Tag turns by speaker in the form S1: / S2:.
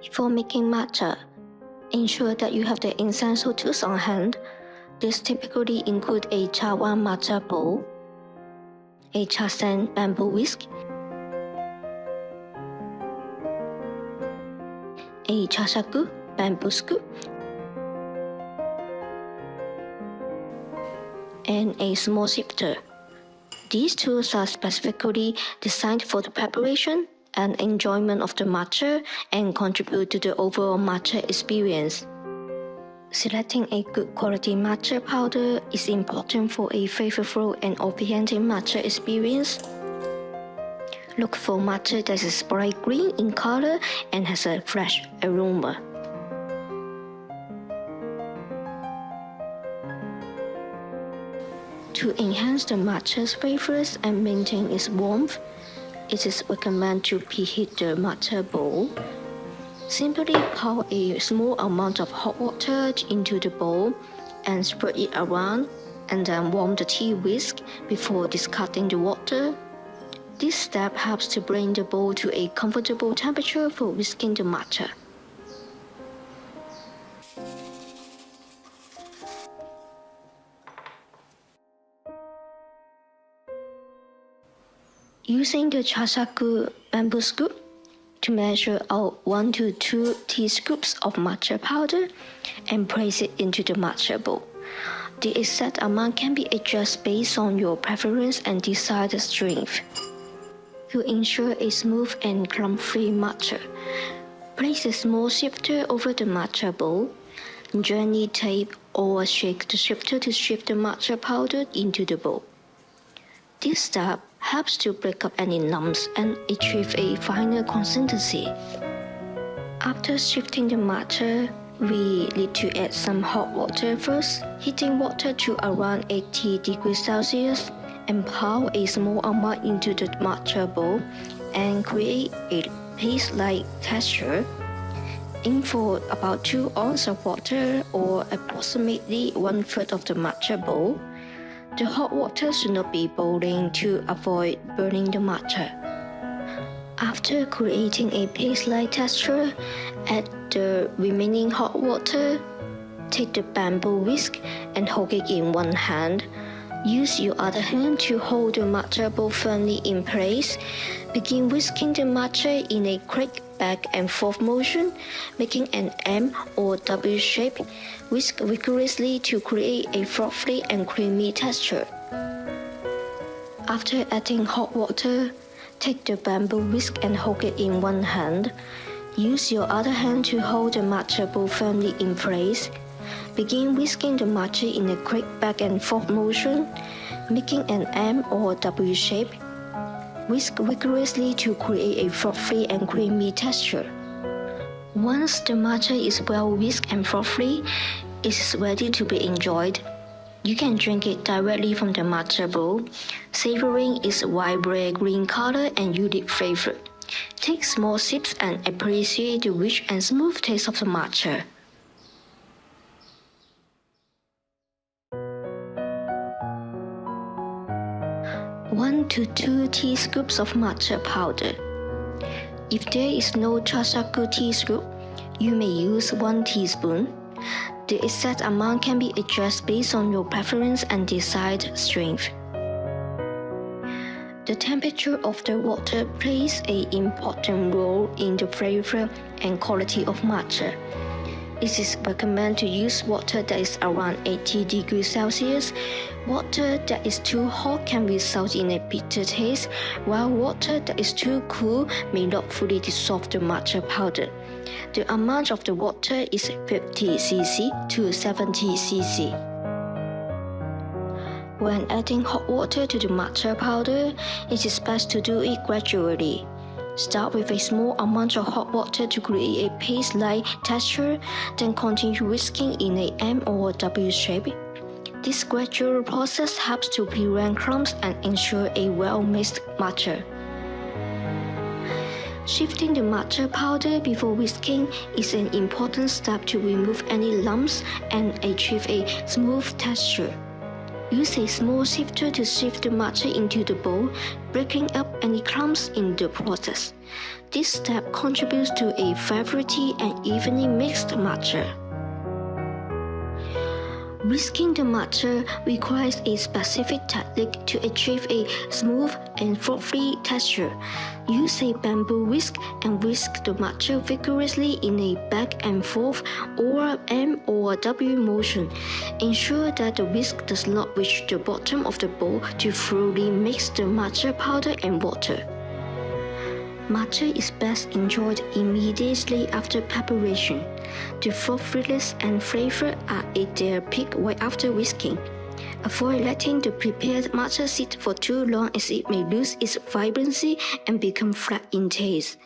S1: Before making matcha, ensure that you have the essential tools on hand. This typically include a Chawan matcha bowl, a Chasen bamboo whisk, a chashaku bamboo scoop, and a small sifter. These tools are specifically designed for the preparation and enjoyment of the matcha and contribute to the overall matcha experience. Selecting a good quality matcha powder is important for a flavorful and oriented matcha experience. Look for matcha that is bright green in color and has a fresh aroma. To enhance the matcha's flavors and maintain its warmth, it is recommended to preheat the matcha bowl. Simply pour a small amount of hot water into the bowl and spread it around, and then warm the tea whisk before discarding the water. This step helps to bring the bowl to a comfortable temperature for whisking the matcha. Using the chashaku bamboo scoop to measure out 1 to 2 teascoops of matcha powder and place it into the matcha bowl. The exact amount can be adjusted based on your preference and desired strength. To ensure a smooth and clump-free matcha, place a small sifter over the matcha bowl. Gently tape or shake the sifter to shift the matcha powder into the bowl. This step helps to break up any lumps and achieve a finer consistency. After shifting the matcha, we need to add some hot water first. Heating water to around 80 degrees Celsius and pour a small amount into the matcha bowl and create a paste-like texture. Aim for about 2 ounces of water or approximately 1/3 of the matcha bowl. The hot water should not be boiling to avoid burning the matcha. After creating a paste-like texture, add the remaining hot water. Take the bamboo whisk and hold it in one hand. Use your other hand to hold the matcha bowl firmly in place. Begin whisking the matcha in a quick back and forth motion, making an M or W shape. Whisk vigorously to create a frothy and creamy texture. After adding hot water, take the bamboo whisk and hold it in one hand. Use your other hand to hold the matcha bowl firmly in place. Begin whisking the matcha in a quick back and forth motion, making an M or W shape. Whisk vigorously to create a frothy and creamy texture. Once the matcha is well whisked and frothy, it is ready to be enjoyed. You can drink it directly from the matcha bowl, savoring its vibrant green color and unique flavor. Take small sips and appreciate the rich and smooth taste of the matcha. One to 2 teascoops of matcha powder. If there is no chashaku tea scoop, you may use 1 teaspoon. The exact amount can be adjusted based on your preference and desired strength. The temperature of the water plays an important role in the flavor and quality of matcha. It is recommended to use water that is around 80 degrees Celsius. Water that is too hot can result in a bitter taste, while water that is too cool may not fully dissolve the matcha powder. The amount of the water is 50 cc to 70 cc. When adding hot water to the matcha powder, it is best to do it gradually. Start with a small amount of hot water to create a paste-like texture, then continue whisking in a M or W shape. This gradual process helps to prevent clumps and ensure a well-mixed matcha. Shifting the matcha powder before whisking is an important step to remove any lumps and achieve a smooth texture. Use a small sifter to sift the matcha into the bowl, breaking up any clumps in the process. This step contributes to a velvety and evenly mixed matcha. Whisking the matcha requires a specific technique to achieve a smooth and frothy texture. Use a bamboo whisk and whisk the matcha vigorously in a back and forth or M or W motion. Ensure that the whisk does not reach the bottom of the bowl to thoroughly mix the matcha powder and water. Matcha is best enjoyed immediately after preparation. The frothiness and flavor are at their peak right after whisking. Avoid letting the prepared matcha sit for too long as it may lose its vibrancy and become flat in taste.